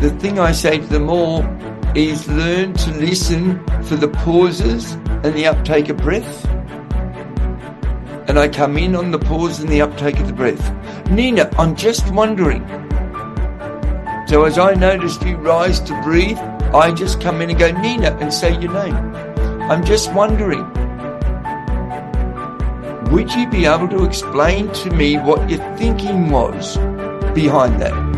the thing I say to them all is learn to listen for the pauses and the uptake of breath. And I come in on the pause and the uptake of the breath. Nina, I'm just wondering. So as I noticed you rise to breathe, I just come in and go, Nina, and say your name. I'm just wondering, would you be able to explain to me what your thinking was behind that?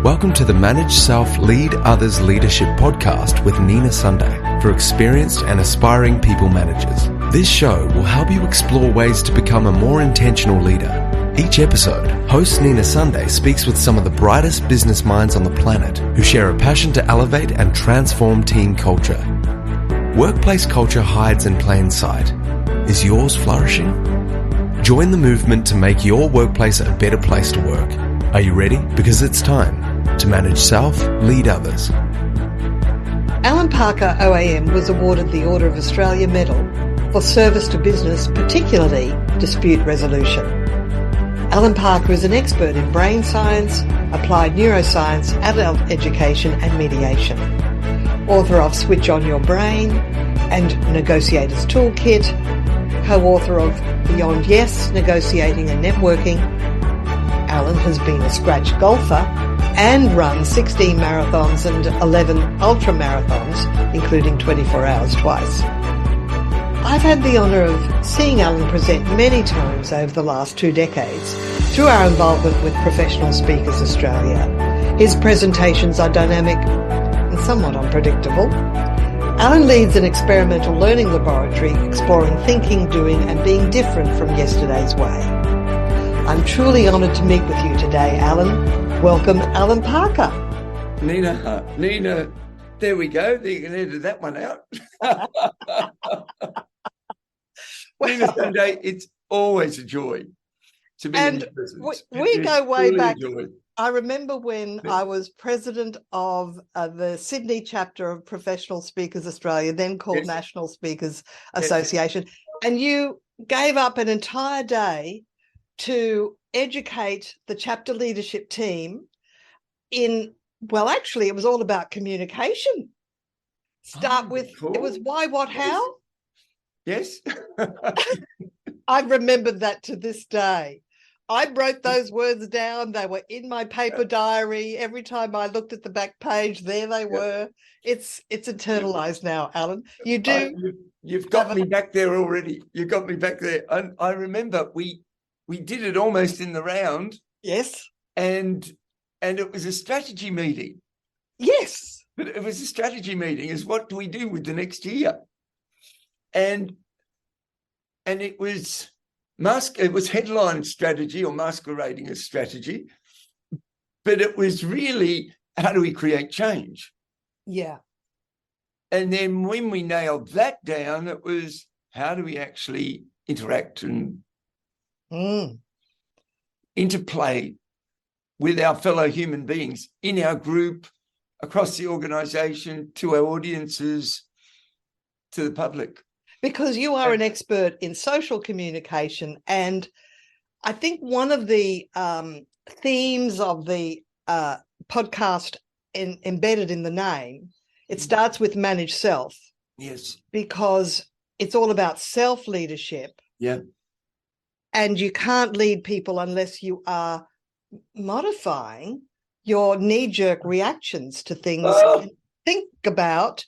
Welcome to the Manage Self, Lead Others Leadership podcast with Nina Sunday for experienced and aspiring people managers. This show will help you explore ways to become a more intentional leader. Each episode, host Nina Sunday speaks with some of the brightest business minds on the planet who share a passion to elevate and transform team culture. Workplace culture hides in plain sight. Is yours flourishing? Join the movement to make your workplace a better place to work. Are you ready? Because it's time to manage self, lead others. Allan Parker, OAM, was awarded the Order of Australia Medal for service to business, particularly dispute resolution. Allan Parker is an expert in brain science, applied neuroscience, adult education and mediation. Author of Switch On Your Brain and Negotiator's Toolkit, co-author of Beyond Yes, Negotiating and Networking. Allan has been a scratch golfer and run 16 marathons and 11 ultra marathons, including 24 hours twice. I've had the honour of seeing Allan present many times over the last 2 decades through our involvement with Professional Speakers Australia. His presentations are dynamic and somewhat unpredictable. Allan leads an experimental learning laboratory exploring thinking, doing and being different from yesterday's way. I'm truly honoured to meet with you today, Allan. Welcome, Allan Parker. Nina, there we go. You can edit that one out. Nina Sunday, it's always a joy to be in your presence. We go way back. I remember when I was president of the Sydney chapter of Professional Speakers Australia, then called National Speakers Association, and you gave up an entire day to educate the chapter leadership team in, well, actually, it was all about communication. It was why, what, how? Yes. I remember that to this day. I wrote those words down. They were in my paper diary. Every time I looked at the back page, there they were. It's internalized now, Allan. You do. You've got me back there already. You got me back there. I remember we did it almost in the round. Yes. And it was a strategy meeting. Yes. But it was a strategy meeting is what do we do with the next year? And it was headline strategy or masquerading as strategy, but it was really how do we create change? Yeah. And then when we nailed that down, it was how do we actually interact and interplay with our fellow human beings in our group, across the organisation, to our audiences, to the public. Because you are an expert in social communication, and I think one of the themes of the podcast embedded in the name, it starts with manage self. Yes. Because it's all about self-leadership. Yeah. And you can't lead people unless you are modifying your knee-jerk reactions to things. And think about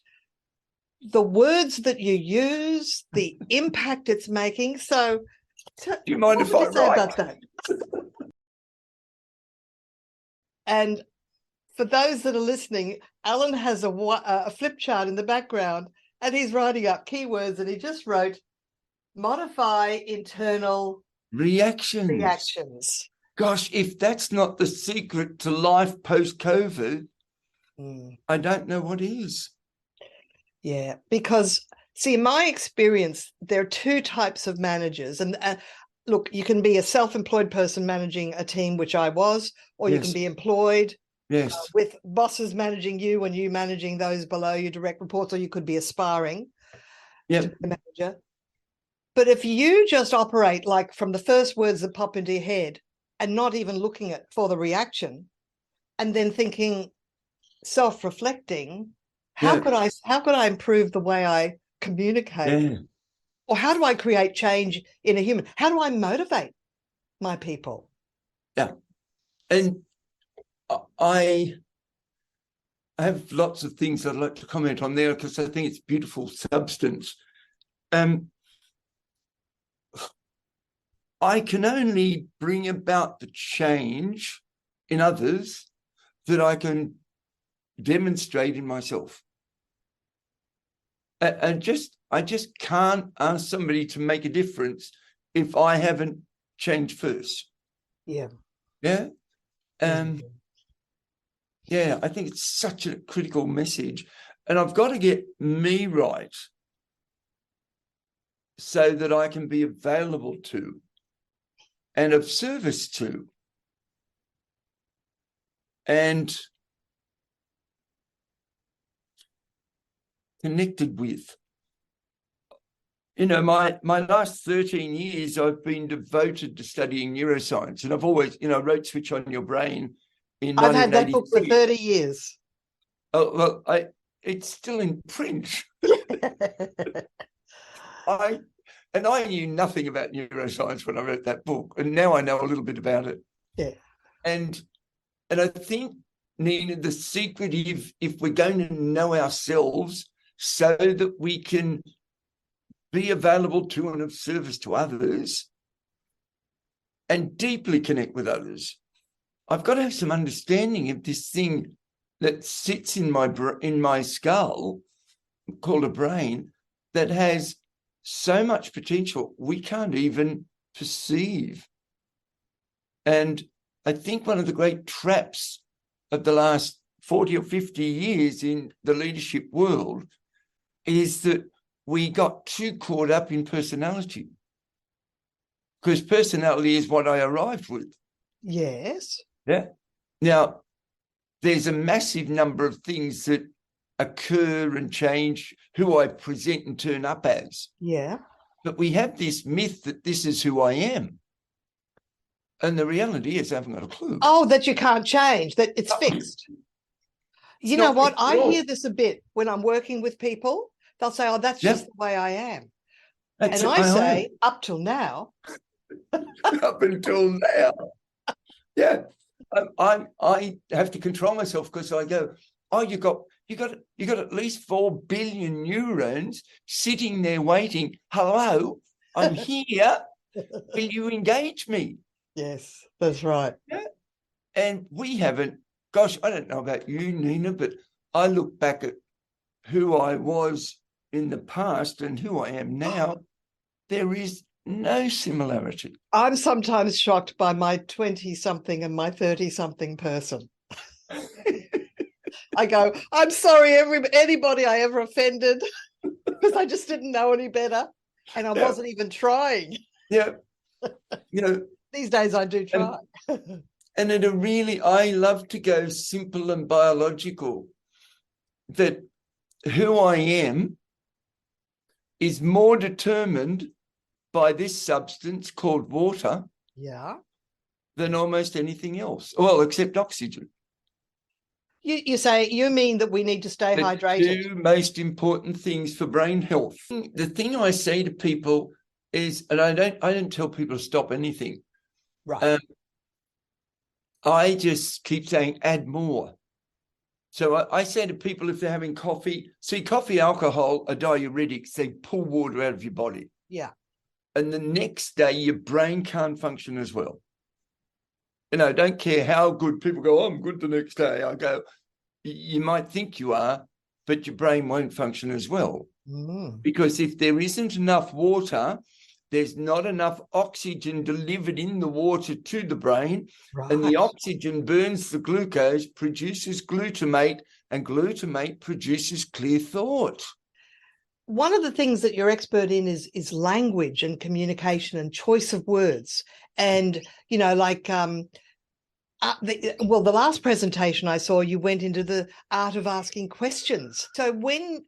the words that you use, the impact it's making. So, do you mind if I write about that? And for those that are listening, Allan has a flip chart in the background, and he's writing up keywords, and he just wrote modify internal reactions. Gosh, if that's not the secret to life post-COVID, I don't know what is. Yeah, because, see, in my experience, there are 2 types of managers. And look, you can be a self-employed person managing a team, which I was, or you can be employed with bosses managing you and you managing those below you, direct reports, or you could be aspiring to be a manager. But if you just operate like from the first words that pop into your head and not even looking for the reaction, and then thinking, self-reflecting, how could I improve the way I communicate? Yeah. Or how do I create change in a human? How do I motivate my people? Yeah. And I have lots of things I'd like to comment on there because I think it's beautiful substance. I can only bring about the change in others that I can demonstrate in myself. I just can't ask somebody to make a difference if I haven't changed first. Yeah. Yeah. Yeah, I think it's such a critical message. And I've got to get me right so that I can be available to and of service to and connected with. You know, my last 13 years, I've been devoted to studying neuroscience. And I've always, wrote Switch on Your Brain in 1983. I've had that book for 30 years. Oh, well, it's still in print. I knew nothing about neuroscience when I wrote that book. And now I know a little bit about it. Yeah. And I think, Nina, the secret, if we're going to know ourselves so that we can be available to and of service to others and deeply connect with others, I've got to have some understanding of this thing that sits in my skull called a brain that has so much potential we can't even perceive. And I think one of the great traps of the last 40 or 50 years in the leadership world is that we got too caught up in personality, because personality is what I arrived with. Yes. Yeah. Now, there's a massive number of things that occur and change who I present and turn up as. Yeah. But we have this myth that this is who I am. And the reality is I haven't got a clue. Oh, that you can't change, that it's fixed. You know what? I hear this a bit when I'm working with people. They'll say, oh, that's just the way I am. And I say, up till now. Up until now. Yeah. I have to control myself because I go, oh, you got at least 4 billion neurons sitting there waiting. Hello, I'm here. Will you engage me? Yes, that's right. Yeah. And we haven't, gosh, I don't know about you, Nina, but I look back at who I was in the past and who I am now. There is no similarity. I'm sometimes shocked by my 20-something and my 30-something person. I go, I'm sorry, anybody I ever offended, because I just didn't know any better, and I wasn't even trying. Yeah. These days I do try. And I love to go simple and biological, that who I am is more determined by this substance called water than almost anything else. Well, except oxygen. You mean that we need to stay hydrated? The two most important things for brain health. The thing I say to people is, and I don't tell people to stop anything. Right. I just keep saying add more. So I say to people, if they're having coffee, coffee, alcohol are diuretics. They pull water out of your body. Yeah. And the next day, your brain can't function as well. I don't care how good people go, I'm good the next day. I go, you might think you are, but your brain won't function as well. Because if there isn't enough water, there's not enough oxygen delivered in the water to the brain. Right. And the oxygen burns the glucose, produces glutamate, and glutamate produces clear thought. One of the things that you're expert in is language and communication and choice of words. And, the last presentation I saw, you went into the art of asking questions. So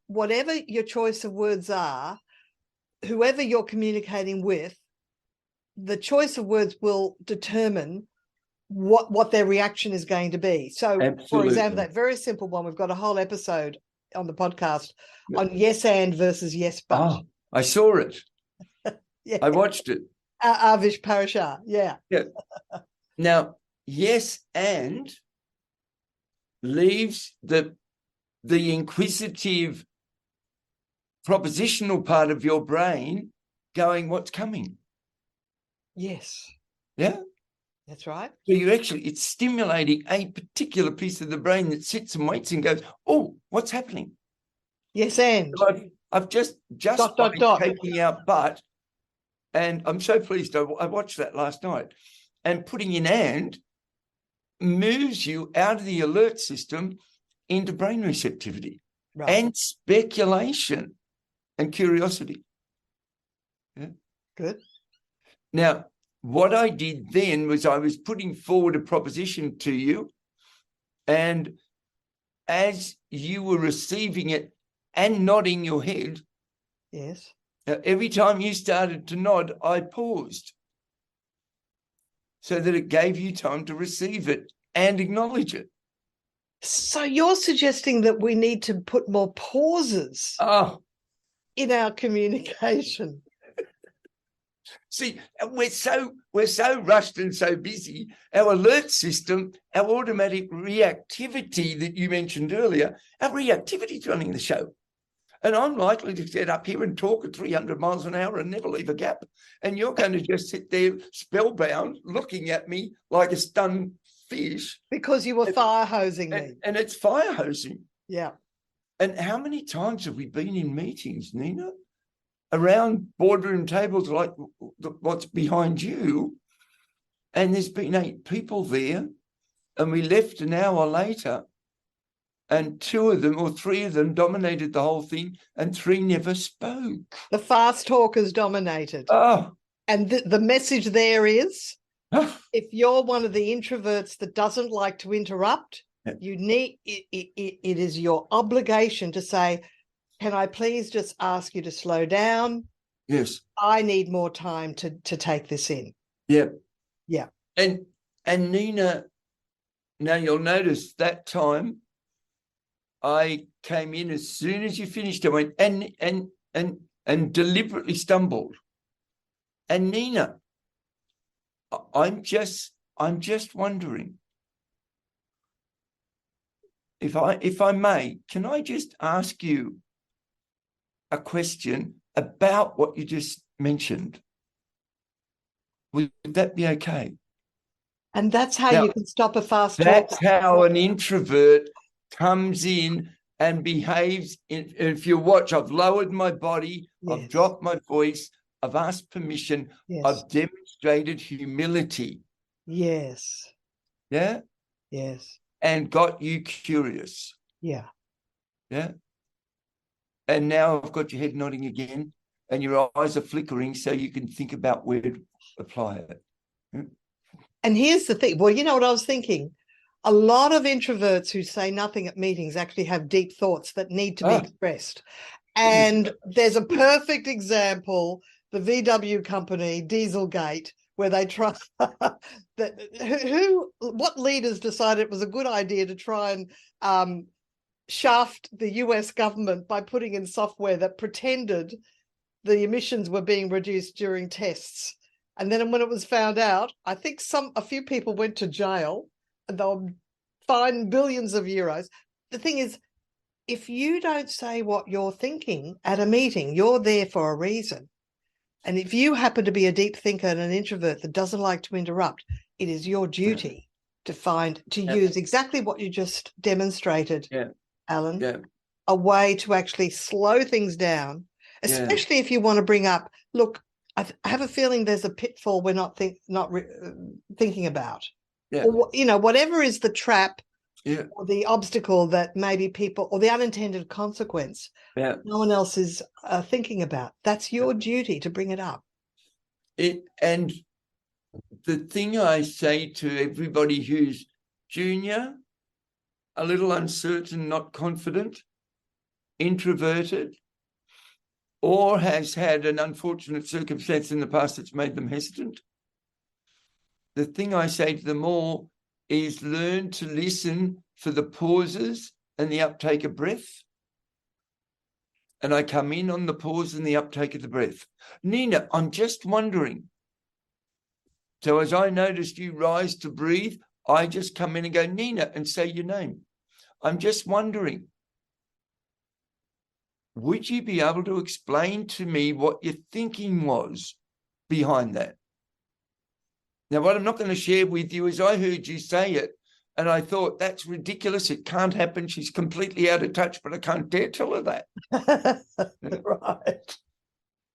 whatever your choice of words are, whoever you're communicating with, the choice of words will determine what their reaction is going to be. So, for Absolutely. example, that very simple one, we've got a whole episode on the podcast on yes and versus yes but. Oh, I saw it. Yeah. I watched it. Avish Parashar, yeah. Now, yes and leaves the inquisitive propositional part of your brain going, what's coming? Yes. Yeah. That's right. So it's stimulating a particular piece of the brain that sits and waits and goes, oh, what's happening? Yes, and. So I've just taking out but, and I'm so pleased I watched that last night, and putting in and moves you out of the alert system into brain receptivity and speculation and curiosity. Yeah. Good. Now, what I did then was I was putting forward a proposition to you, and as you were receiving it and nodding your head, yes, every time you started to nod, I paused so that it gave you time to receive it and acknowledge it. So you're suggesting that we need to put more pauses in our communication. See, we're so rushed and so busy. Our alert system, our automatic reactivity that you mentioned earlier, our reactivity is running the show. And I'm likely to get up here and talk at 300 miles an hour and never leave a gap. And you're going to just sit there spellbound, looking at me like a stunned fish. Because you were fire hosing me. And it's fire hosing. Yeah. And how many times have we been in meetings, Nina, around boardroom tables like what's behind you, and there's been 8 people there, and we left an hour later, and 2 of them or 3 of them dominated the whole thing, and 3 never spoke. The fast talkers dominated. Oh. And the message there is, if you're one of the introverts that doesn't like to interrupt, you need it is your obligation to say, can I please just ask you to slow down? Yes. I need more time to take this in. Yeah. Yeah. And Nina, now you'll notice that time I came in as soon as you finished. I went and deliberately stumbled. And Nina, I'm just wondering if I may, can I just ask you a question about what you just mentioned? Would that be okay? And that's how you can stop a fast talker. That's how an introvert comes in and behaves. If you watch, I've lowered my body, yes. I've dropped my voice, I've asked permission, yes. I've demonstrated humility. Yes. Yeah? Yes. And got you curious. Yeah. Yeah? And now I've got your head nodding again, and your eyes are flickering so you can think about where to apply it. Yeah? And here's the thing. Well, you know what I was thinking? A lot of introverts who say nothing at meetings actually have deep thoughts that need to be expressed. And there's a perfect example, the VW company, Dieselgate, where they try what leaders decided it was a good idea to try and shaft the US government by putting in software that pretended the emissions were being reduced during tests. And then when it was found out, I think a few people went to jail and they were fined billions of euros. The thing is, if you don't say what you're thinking at a meeting, you're there for a reason. And if you happen to be a deep thinker and an introvert that doesn't like to interrupt, it is your duty to use exactly what you just demonstrated, Allan, a way to actually slow things down, especially if you want to bring up, look, I have a feeling there's a pitfall we're not thinking about. Yeah. Or, whatever is the trap or the obstacle that maybe people, or the unintended consequence no one else is thinking about. That's your duty to bring it up. And the thing I say to everybody who's junior, a little uncertain, not confident, introverted, or has had an unfortunate circumstance in the past that's made them hesitant, the thing I say to them all is learn to listen for the pauses and the uptake of breath. And I come in on the pause and the uptake of the breath. Nina, I'm just wondering. So as I noticed you rise to breathe, I just come in and go, Nina, and say your name. I'm just wondering, would you be able to explain to me what your thinking was behind that? Now, what I'm not going to share with you is I heard you say it, and I thought, that's ridiculous. It can't happen. She's completely out of touch, but I can't dare tell her that. Right.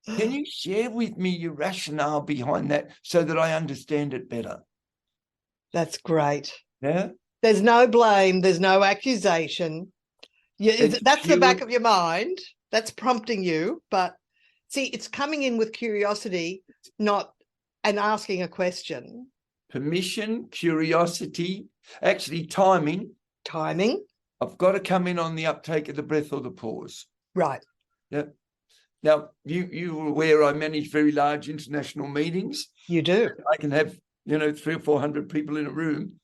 Can you share with me your rationale behind that so that I understand it better? That's great. Yeah. There's no blame. There's no accusation. That's the back of your mind. That's prompting you. But see, it's coming in with curiosity, not and asking a question. Permission, curiosity, actually timing. Timing. I've got to come in on the uptake of the breath or the pause. Right. Yeah. Now, you were aware I manage very large international meetings. You do. I can have, 300 or 400 people in a room.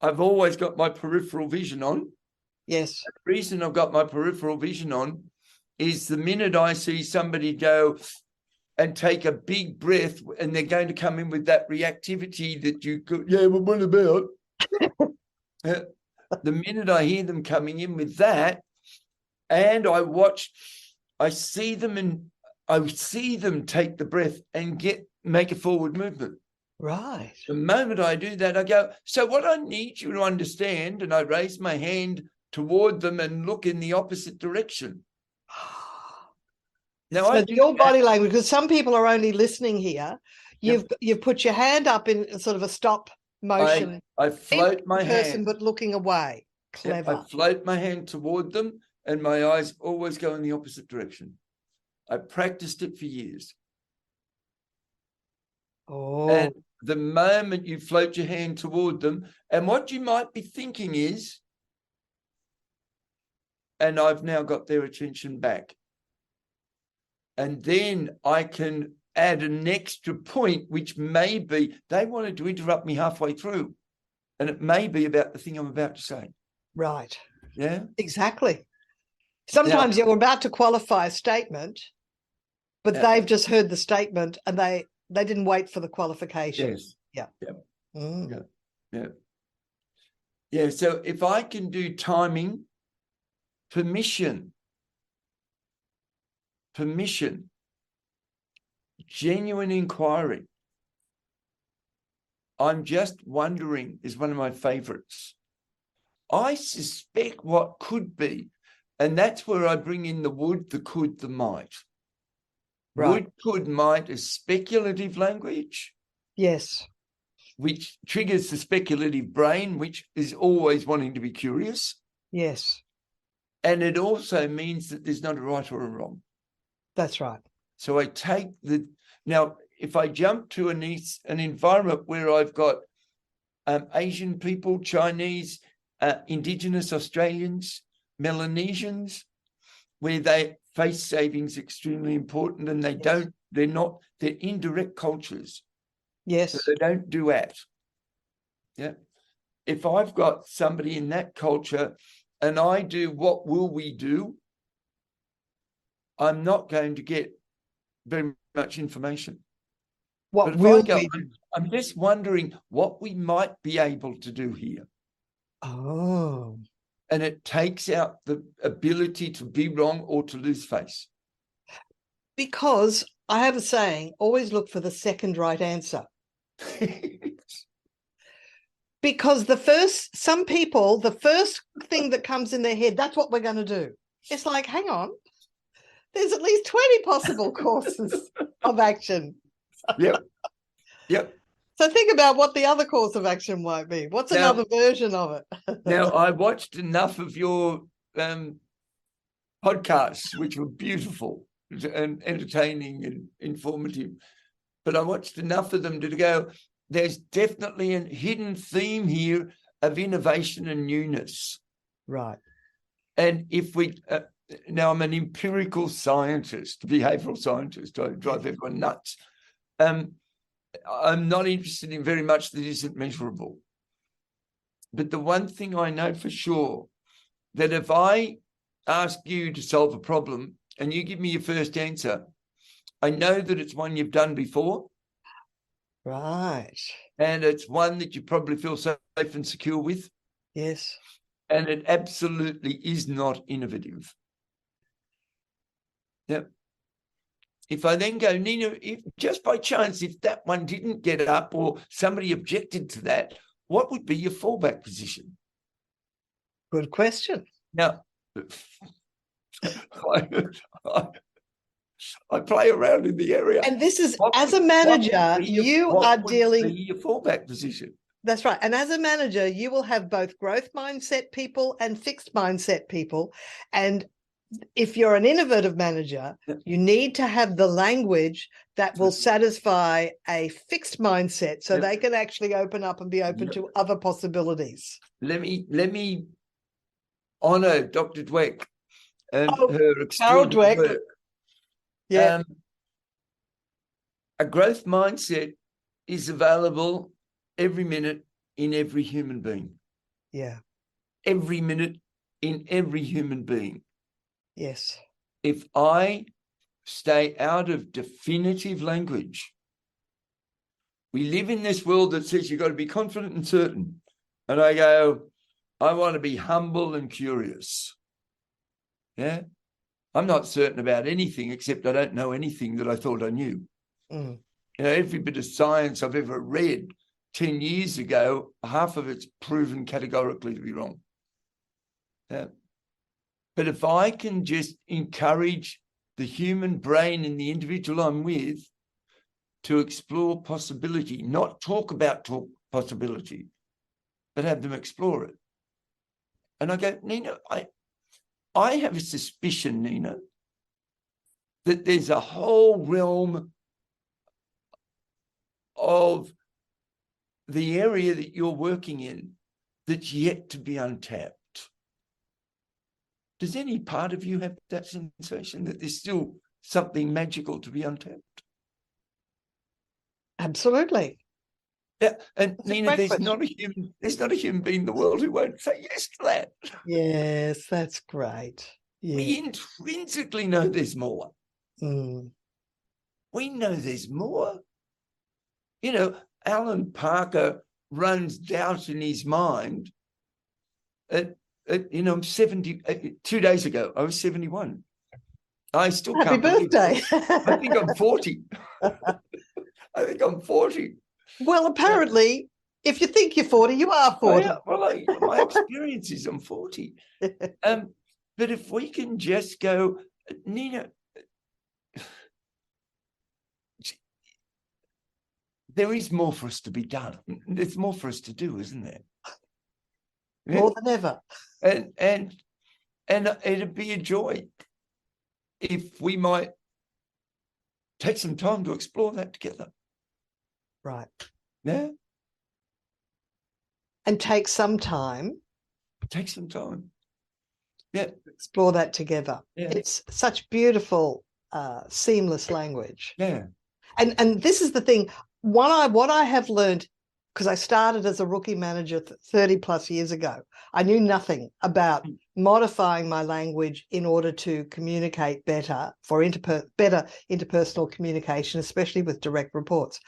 I've always got my peripheral vision on. Yes. The reason I've got my peripheral vision on is the minute I see somebody go and take a big breath and they're going to come in with that reactivity that you could, well, what about? The minute I hear them coming in with that, and I see them take the breath and make a forward movement. Right. The moment I do that, I go, so what I need you to understand, and I raise my hand toward them and look in the opposite direction. Now, so your body language, because some people are only listening here, you've put your hand up in sort of a stop motion. I float my hand, but looking away. Clever. I float my hand toward them, and my eyes always go in the opposite direction. I practiced it for years. Oh. And the moment you float your hand toward them, and what you might be thinking is, and I've now got their attention back. And then I can add an extra point, which may be they wanted to interrupt me halfway through. And it may be about the thing I'm about to say. Right. Yeah. Exactly. Sometimes you're about to qualify a statement, but they've just heard the statement and they didn't wait for the qualification. Yes. Yeah. Yeah. Mm. Yeah. Yeah. So if I can do timing, permission, genuine inquiry. I'm just wondering is one of my favorites. I suspect what could be, and that's where I bring in the would, the could, the might. Right. Would, could, might is speculative language. Yes. Which triggers the speculative brain, which is always wanting to be curious. Yes. And it also means that there's not a right or a wrong. That's right. So I take now, if I jump to an environment where I've got Asian people, Chinese, Indigenous Australians, Melanesians, where face saving is extremely important, and they're indirect cultures. Yes. So they don't do at. Yeah. If I've got somebody in that culture and I do what will we do, I'm not going to get very much information. What will we do? I'm just wondering what we might be able to do here. Oh. And it takes out the ability to be wrong or to lose face. Because I have a saying, always look for the second right answer. Because the first thing that comes in their head, that's what we're going to do. It's like, hang on, there's at least 20 possible courses of action. Yep. So think about what the other course of action might be. What's another version of it? Now, I watched enough of your podcasts, which were beautiful and entertaining and informative, but I watched enough of them to go, there's definitely a hidden theme here of innovation and newness. Right. And if we, now I'm an empirical scientist, behavioural scientist, I drive everyone nuts. I'm not interested in very much that isn't measurable. But the one thing I know for sure, that if I ask you to solve a problem and you give me your first answer, I know that it's one you've done before. Right. And it's one that you probably feel safe and secure with. Yes. And it absolutely is not innovative. Yep. If I then go, Nina, if just by chance, if that one didn't get up or somebody objected to that, what would be your fallback position? Good question. Now, I play around in the area. And this is, as a manager, you are dealing... your fallback position. That's right. And as a manager, you will have both growth mindset people and fixed mindset people. And if you're an innovative manager, you need to have the language that will satisfy a fixed mindset so they can actually open up and be open to other possibilities. Let me honour Dr. Dweck and her extraordinary work. Yeah. A growth mindset is available every minute in every human being. Yeah. Every minute in every human being. Yes. If I stay out of definitive language, we live in this world that says you've got to be confident and certain. And I go, I want to be humble and curious. Yeah. I'm not certain about anything except I don't know anything that I thought I knew. Mm. You know, every bit of science I've ever read 10 years ago, half of it's proven categorically to be wrong. Yeah. But if I can just encourage the human brain and the individual I'm with to explore possibility, not talk about possibility, but have them explore it. And I go, Nina, I have a suspicion, Nina, that there's a whole realm of the area that you're working in that's yet to be untapped. Does any part of you have that sensation that there's still something magical to be untapped? Absolutely. Yeah, and Nina, there's not a human being in the world who won't say yes to that. Yes, that's great. Yeah. We intrinsically know there's more. Mm. We know there's more. You know, Allan Parker runs doubt in his mind. I'm 70. 2 days ago, I was 71. I still can't believe it. Happy birthday. I think I'm 40. I think I'm 40. Well, apparently, if you think you're 40, you are 40. My experience is I'm 40. But if we can just go, Nina, there is more for us to be done. There's more for us to do, isn't there? More than ever. And it'd be a joy if we might take some time to explore that together. Right. Yeah. And take some time. Take some time. Yeah. Explore that together. Yeah. It's such beautiful, seamless language. Yeah. And this is the thing. What I have learned, because I started as a rookie manager 30 plus years ago, I knew nothing about modifying my language in order to communicate better for better interpersonal communication, especially with direct reports.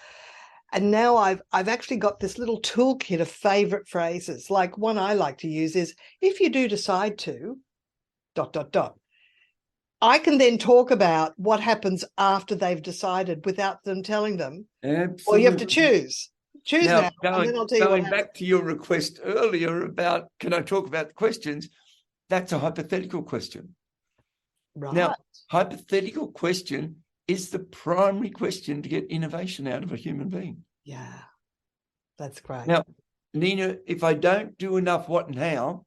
And now I've actually got this little toolkit of favorite phrases. Like one I like to use is, if you do decide to, ... I can then talk about what happens after they've decided without them telling them. Absolutely. Or you have to choose. Choose now, and then I'll tell you what happens. Going back to your request earlier about, can I talk about the questions? That's a hypothetical question. Right. Now, hypothetical question is the primary question to get innovation out of a human being. Yeah, that's great. Now, Nina, if I don't do enough what and how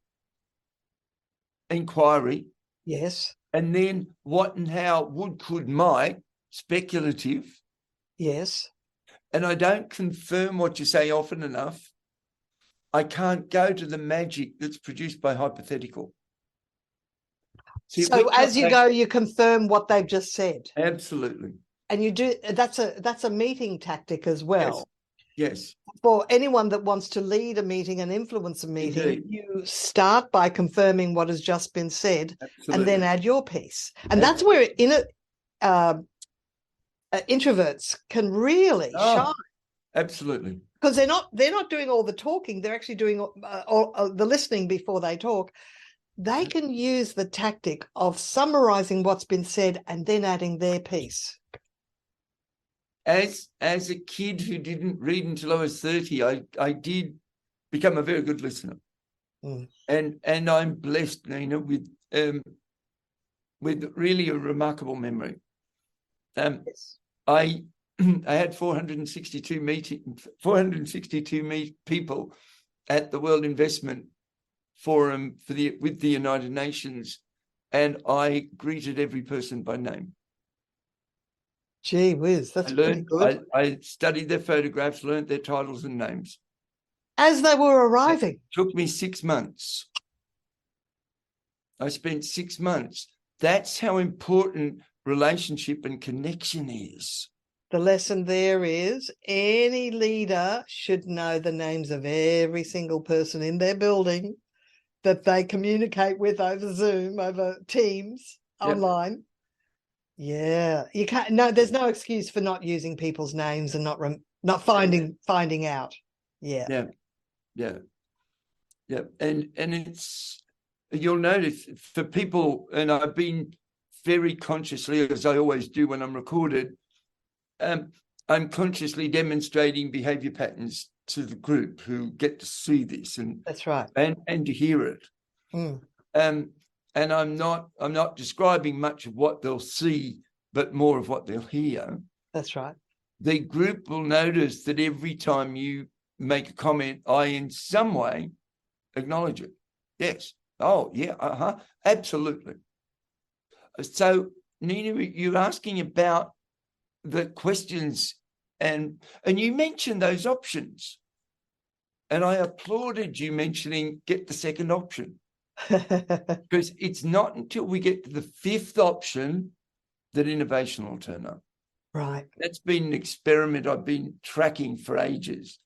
inquiry, yes, and then what and how would, could, might, speculative, yes, and I don't confirm what you say often enough, I can't go to the magic that's produced by hypothetical. See, so as you go, you confirm what they've just said. Absolutely. And you do that's a meeting tactic as well. Yes. For anyone that wants to lead a meeting and influence a meeting, Indeed. you start by confirming what has just been said. Absolutely. And then add your piece. And that's where introverts can really shine. Absolutely. Because they're not doing all the talking, they're actually doing all the listening before they talk. They can use the tactic of summarizing what's been said and then adding their piece. As a kid who didn't read until I was 30, I did become a very good listener. And I'm blessed, Nina, with really a remarkable memory. Yes. I had 462 people at the World Investment Forum with the United Nations, and I greeted every person by name. Gee whiz, that's pretty good. I studied their photographs, learned their titles and names. As they were arriving. It took me 6 months. I spent 6 months. That's how important relationship and connection is. The lesson there is any leader should know the names of every single person in their building that they communicate with over Zoom, over Teams, online. Yeah, you can't. No, there's no excuse for not using people's names and not finding out. Yeah. And it's, you'll notice for people, and I've been very consciously, as I always do when I'm recorded, I'm consciously demonstrating behavior patterns to the group who get to see this, and that's right, and to hear it. And I'm not describing much of what they'll see, but more of what they'll hear. That's right. The group will notice that every time you make a comment, I in some way acknowledge it. Yes. Oh, yeah. Absolutely. So, Nina, you're asking about the questions, and you mentioned those options. And I applauded you mentioning get the second option. Because it's not until we get to the fifth option that innovation will turn up. Right. That's been an experiment I've been tracking for ages.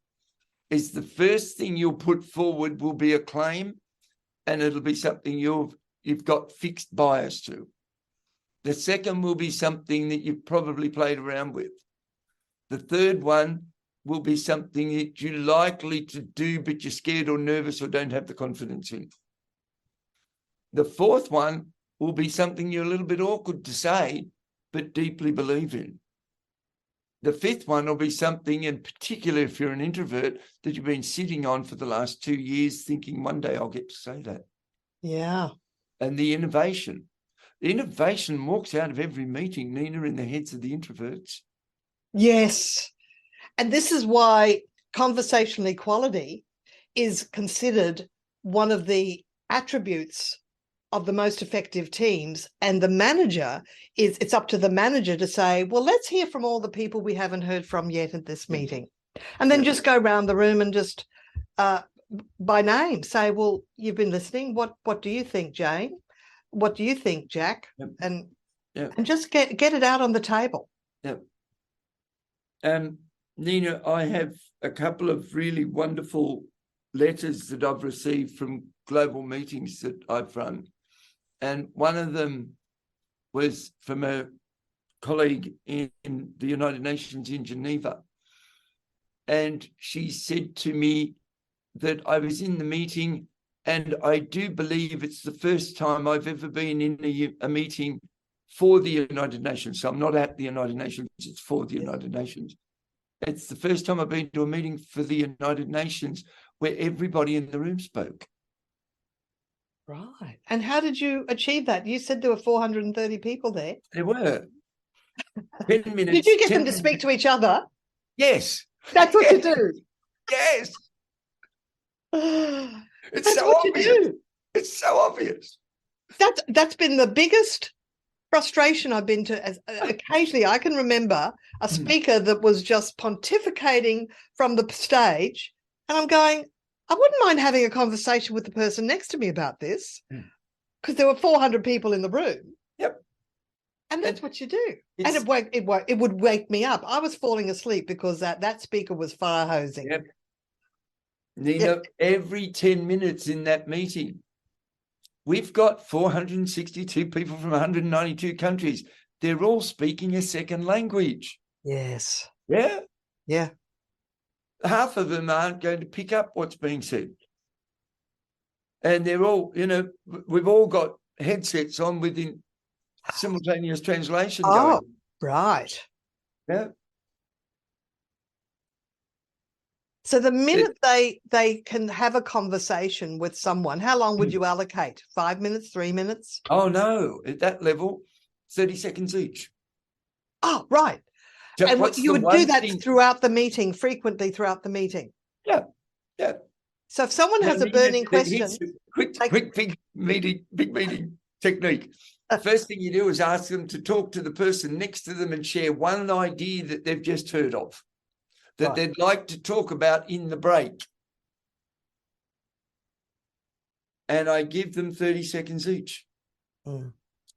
Is the first thing you'll put forward will be a claim, and it'll be something you've got fixed bias to. The second will be something that you've probably played around with. The third one will be something that you're likely to do, but you're scared or nervous or don't have the confidence in. The fourth one will be something you're a little bit awkward to say, but deeply believe in. The fifth one will be something, in particular if you're an introvert, that you've been sitting on for the last 2 years thinking one day I'll get to say that. Yeah. And the innovation walks out of every meeting, Nina, in the heads of the introverts. Yes. And this is why conversational equality is considered one of the attributes of the most effective teams, and the manager it's up to the manager to say, well, let's hear from all the people we haven't heard from yet at this meeting, and then just go around the room and just by name say, well, you've been listening, what do you think, Jane? What do you think, Jack? And just get it out on the table. Nina, I have a couple of really wonderful letters that I've received from global meetings that I've run. And one of them was from a colleague in the United Nations in Geneva. And she said to me that I was in the meeting, and I do believe it's the first time I've ever been in a meeting for the United Nations. So I'm not at the United Nations, it's for the United Nations. It's the first time I've been to a meeting for the United Nations where everybody in the room spoke. Right. And how did you achieve that? You said there were 430 people there. There were. 10 minutes. Did you get them to speak to each other? Yes. That's what you do. Yes. That's so what obvious. You do. It's so obvious. That's been the biggest frustration I've been to. Occasionally, I can remember a speaker that was just pontificating from the stage, and I'm going, I wouldn't mind having a conversation with the person next to me about this, because there were 400 people in the room. Yep. And that's what you do. And it would wake me up. I was falling asleep because that speaker was fire hosing. Yep. Nina, every 10 minutes in that meeting, we've got 462 people from 192 countries. They're all speaking a second language. Yes. Yeah. Yeah. Half of them aren't going to pick up what's being said. And they're all, we've all got headsets on with simultaneous translation going. Right. Yeah. So the minute they can have a conversation with someone, how long would you allocate? 5 minutes, 3 minutes? Oh, no. At that level, 30 seconds each. Oh, right. So and you would do that throughout the meeting, frequently throughout the meeting? Yeah. Yeah. So if someone has a burning question... Quick big meeting technique. First thing you do is ask them to talk to the person next to them and share one idea that they've just heard of, that they'd like to talk about in the break. And I give them 30 seconds each and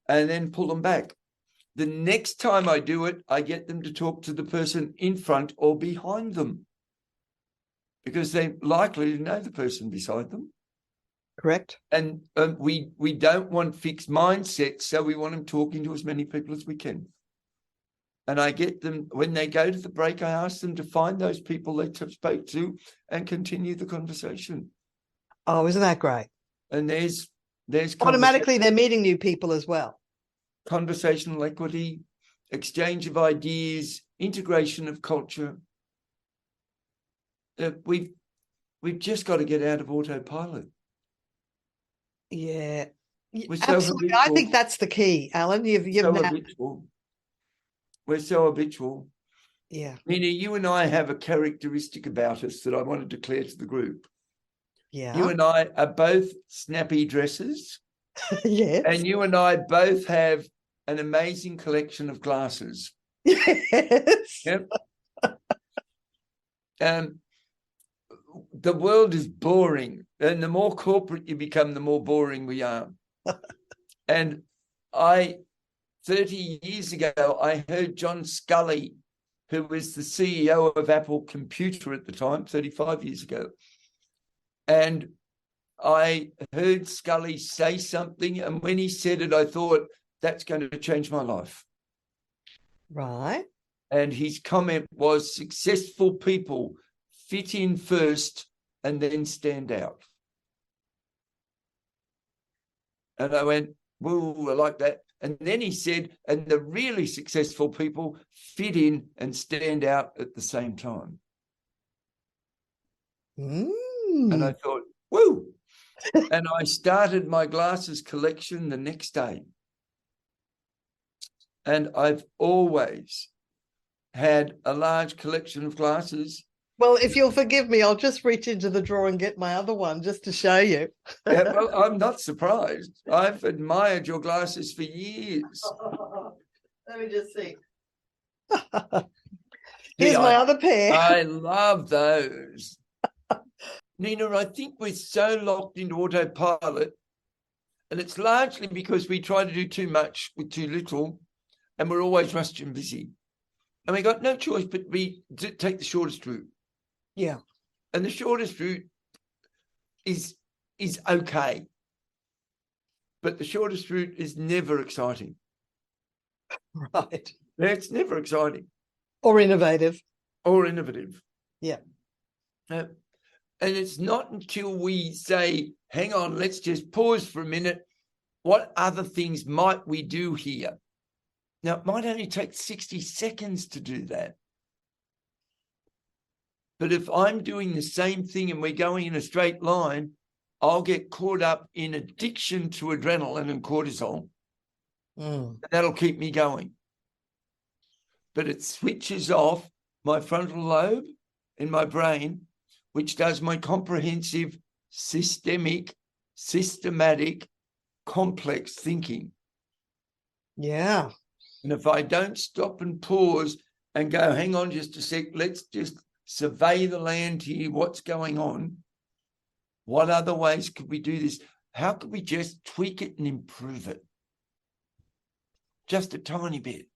then pull them back. The next time I do it, I get them to talk to the person in front or behind them because they're likely to know the person beside them. Correct. And we don't want fixed mindsets, so we want them talking to as many people as we can. And I get them, when they go to the break, I ask them to find those people they spoke to and continue the conversation. Oh, isn't that great? And there's automatically they're meeting new people as well. Conversational equity, exchange of ideas, integration of culture. We've just got to get out of autopilot. Yeah, absolutely. I think that's the key, Alan. We're so habitual. Yeah. Nina, you and I have a characteristic about us that I want to declare to the group. Yeah. You and I are both snappy dressers. Yes. And you and I both have an amazing collection of glasses. Yes. Yep. The world is boring, and the more corporate you become, the more boring we are. And 30 years ago, I heard John Sculley, who was the CEO of Apple Computer at the time, 35 years ago. And I heard Sculley say something, and when he said it, I thought, that's going to change my life. Right. And his comment was, successful people fit in first and then stand out. And I went, whoa, I like that. And then he said, and the really successful people fit in and stand out at the same time. And I thought, whoa. And I started my glasses collection the next day. And I've always had a large collection of glasses. Well, if you'll forgive me, I'll just reach into the drawer and get my other one just to show you. Yeah, well, I'm not surprised. I've admired your glasses for years. Let me just see. Here's my other pair. I love those. Nina, I think we're so locked into autopilot, and it's largely because we try to do too much with too little, and we're always rushed and busy. And we got no choice but to take the shortest route. Yeah. And the shortest route is okay. But the shortest route is never exciting. Right. It's never exciting. Or innovative. Yeah. And it's not until we say, hang on, let's just pause for a minute. What other things might we do here? Now, it might only take 60 seconds to do that. But if I'm doing the same thing and we're going in a straight line, I'll get caught up in addiction to adrenaline and cortisol. And that'll keep me going. But it switches off my frontal lobe in my brain, which does my comprehensive, systematic, complex thinking. Yeah. And if I don't stop and pause and go, hang on just a sec, let's just survey the land here, what's going on? What other ways could we do this? How could we just tweak it and improve it? just a tiny bit.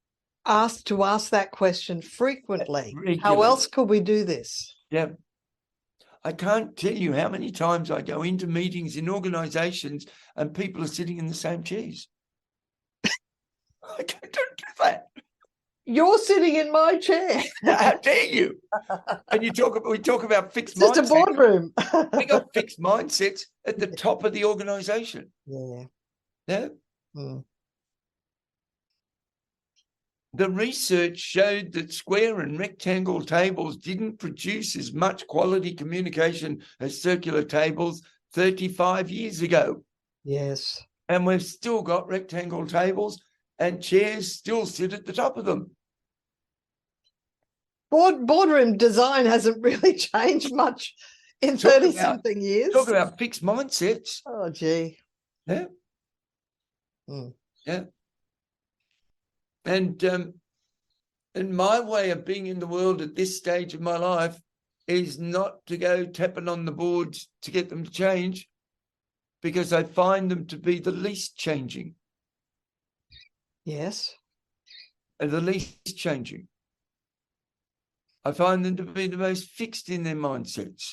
Ask that question frequently. Regularly. How else could we do this? Yeah. I can't tell you how many times I go into meetings in organisations and people are sitting in the same chairs. I don't do that. You're sitting in my chair. How dare you? And we talk about fixed It's mindsets. just a boardroom. We got fixed mindsets at the top of the organisation. Yeah. Yeah. Mm. The research showed that square and rectangle tables didn't produce as much quality communication as circular tables 35 years ago. Yes. And we've still got rectangle tables and chairs still sit at the top of them. Boardroom design hasn't really changed much in 30-something years. Talk about fixed mindsets. Oh, gee. Yeah. Mm. Yeah. And my way of being in the world at this stage of my life is not to go tapping on the boards to get them to change, because I find them to be the least changing. Yes. And the least changing. I find them to be the most fixed in their mindsets.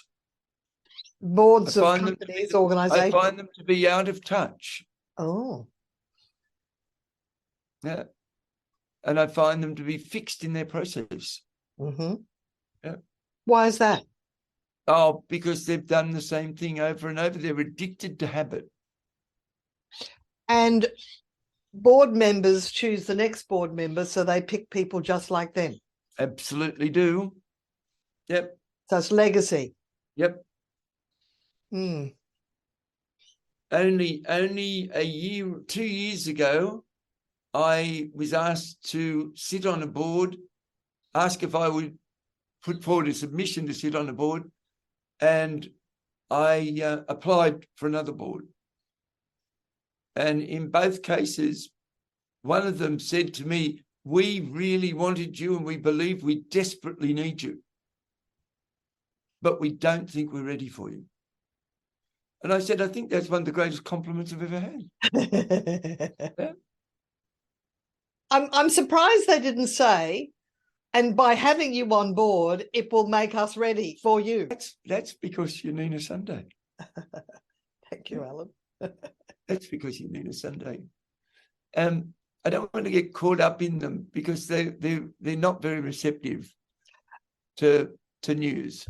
Boards of companies, organisations. I find them to be out of touch. Oh. Yeah. And I find them to be fixed in their process. Mm-hmm. Yeah. Why is that? Oh, because they've done the same thing over and over. They're addicted to habit. And board members choose the next board member, so they pick people just like them. Absolutely do. Yep. So it's legacy. Yep. Mm. Only a year, 2 years ago, I was asked to sit on a board, ask if I would put forward a submission to sit on a board, and I applied for another board. And in both cases, one of them said to me, "We really wanted you and we believe we desperately need you, but we don't think we're ready for you." And I said, "I think that's one of the greatest compliments I've ever had." Yeah. I'm surprised they didn't say, and by having you on board, it will make us ready for you. That's because you're Nina Sunday. Thank you, Alan. That's because you're Nina Sunday. I don't want to get caught up in them because they're not very receptive to news.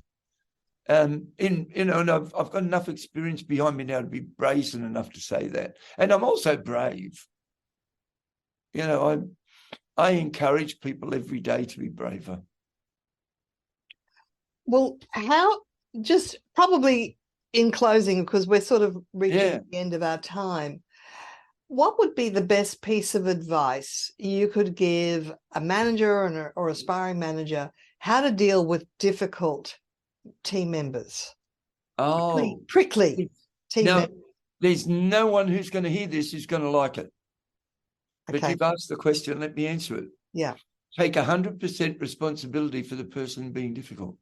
And I've got enough experience behind me now to be brazen enough to say that. And I'm also brave. I encourage people every day to be braver. Well, just probably in closing, because we're sort of reaching the end of our time, what would be the best piece of advice you could give a manager or aspiring manager how to deal with difficult team members? Oh, prickly team members. There's no one who's going to hear this who's going to like it. But you've asked the question, let me answer it. Yeah. Take 100% responsibility for the person being difficult.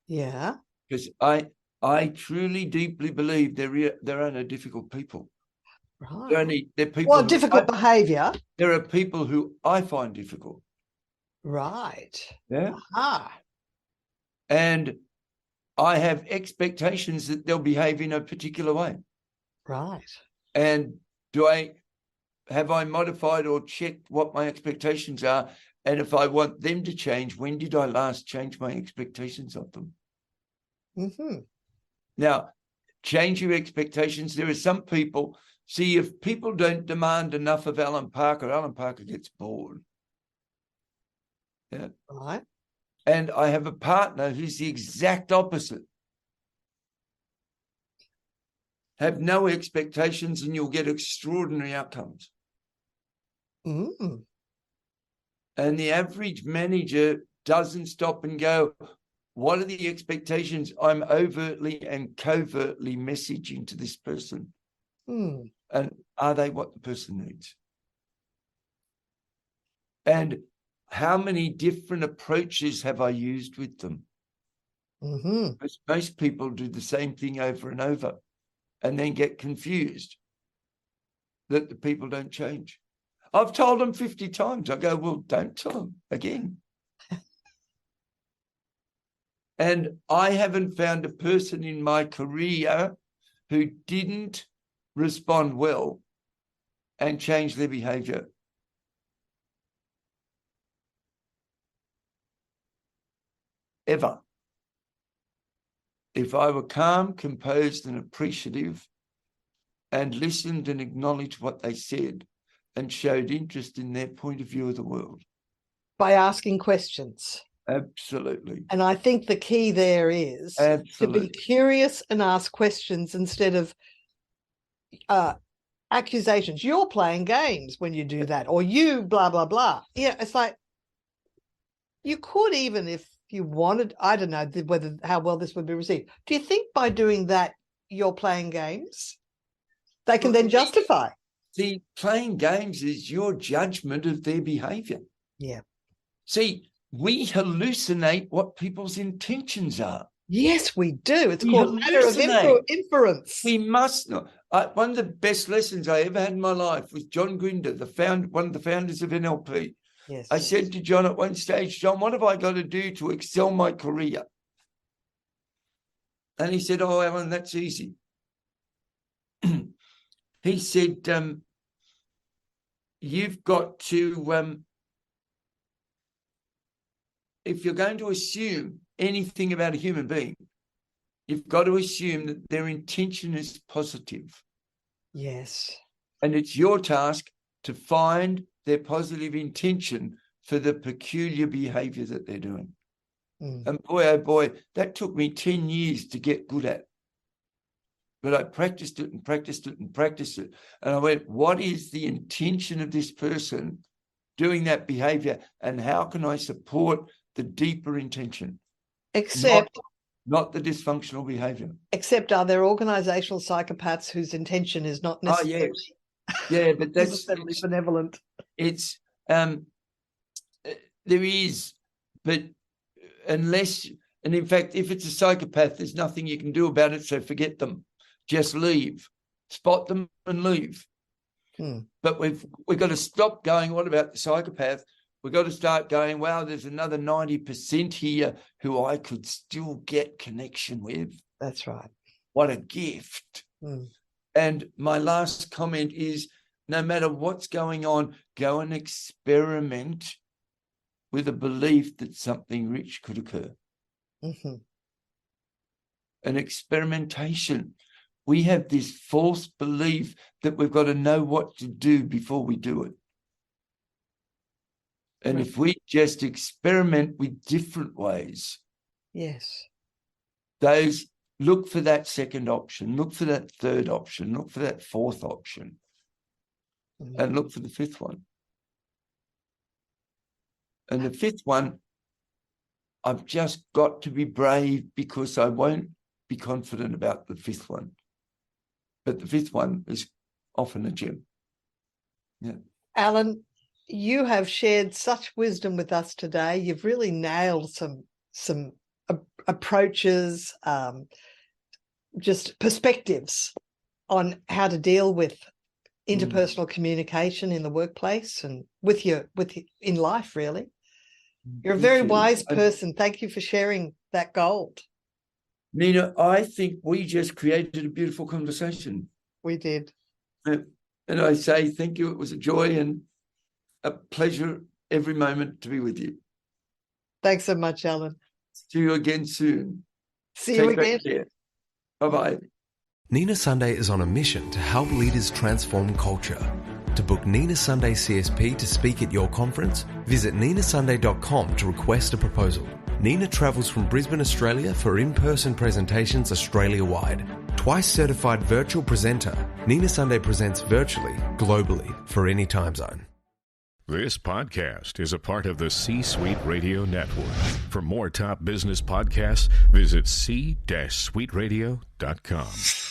Yeah. Because I truly, deeply believe there are no difficult people. Right. They're people. Difficult behaviour. There are people who I find difficult. Right. Yeah. Ah. And I have expectations that they'll behave in a particular way. Right. And have I modified or checked what my expectations are? And if I want them to change, when did I last change my expectations of them? Mm-hmm. Now, change your expectations. There are some people, if people don't demand enough of Allan Parker gets bored. Yeah. Right. And I have a partner who's the exact opposite. Have no expectations and you'll get extraordinary outcomes. Mm. And the average manager doesn't stop and go, what are the expectations I'm overtly and covertly messaging to this person? Mm. And are they what the person needs? And how many different approaches have I used with them? Mm-hmm. Because most people do the same thing over and over and then get confused that the people don't change. I've told them 50 times. I go, well, don't tell them again. And I haven't found a person in my career who didn't respond well and change their behavior. Ever. If I were calm, composed, and appreciative and listened and acknowledged what they said and showed interest in their point of view of the world. By asking questions. Absolutely. And I think the key there is to be curious and ask questions instead of accusations. You're playing games when you do that, or you blah, blah, blah. Yeah, it's like you could, even if you wanted, I don't know how well this would be received. Do you think by doing that you're playing games? They can then justify. See, playing games is your judgment of their behavior. Yeah. See, we hallucinate what people's intentions are. Yes, we do. It's called matter of inference. We must not. One of the best lessons I ever had in my life was John Grinder, one of the founders of NLP. Yes. I said to John at one stage, John, what have I got to do to excel my career? And he said, oh, Allan, that's easy. He said, you've got to, if you're going to assume anything about a human being, you've got to assume that their intention is positive. Yes. And it's your task to find their positive intention for the peculiar behavior that they're doing. Mm. And boy, oh boy, that took me 10 years to get good at. But I practiced it and practiced it and practiced it. And I went, what is the intention of this person doing that behavior? And how can I support the deeper intention? Except not the dysfunctional behavior. Except are there organizational psychopaths whose intention is not necessarily yeah, but that's benevolent. It's there is, but unless, and in fact, if it's a psychopath, there's nothing you can do about it, so forget them. Just leave. Spot them and leave. But we've got to stop going, what about the psychopath? We've got to start going, wow, there's another 90% here who I could still get connection with. That's right. What a gift. And my last comment is, no matter what's going on, go and experiment with a belief that something rich could occur. Mm-hmm. An experimentation. We have this false belief that we've got to know what to do before we do it. And if we just experiment with different ways, yes, those look for that second option, look for that third option, look for that fourth option, and look for the fifth one. And the fifth one, I've just got to be brave because I won't be confident about the fifth one. But the fifth one is often a gem. Yeah. Allan, you have shared such wisdom with us today. You've really nailed some approaches, just perspectives on how to deal with interpersonal communication in the workplace and in life, really. You're a very wise person. Thank you for sharing that gold. Nina, I think we just created a beautiful conversation. We did. And I say thank you. It was a joy and a pleasure every moment to be with you. Thanks so much, Allan. See you again soon. See you again. Bye-bye. Nina Sunday is on a mission to help leaders transform culture. To book Nina Sunday CSP to speak at your conference, visit ninasunday.com to request a proposal. Nina travels from Brisbane, Australia for in-person presentations Australia-wide. Twice certified virtual presenter, Nina Sunday presents virtually, globally, for any time zone. This podcast is a part of the C-Suite Radio Network. For more top business podcasts, visit c-suiteradio.com.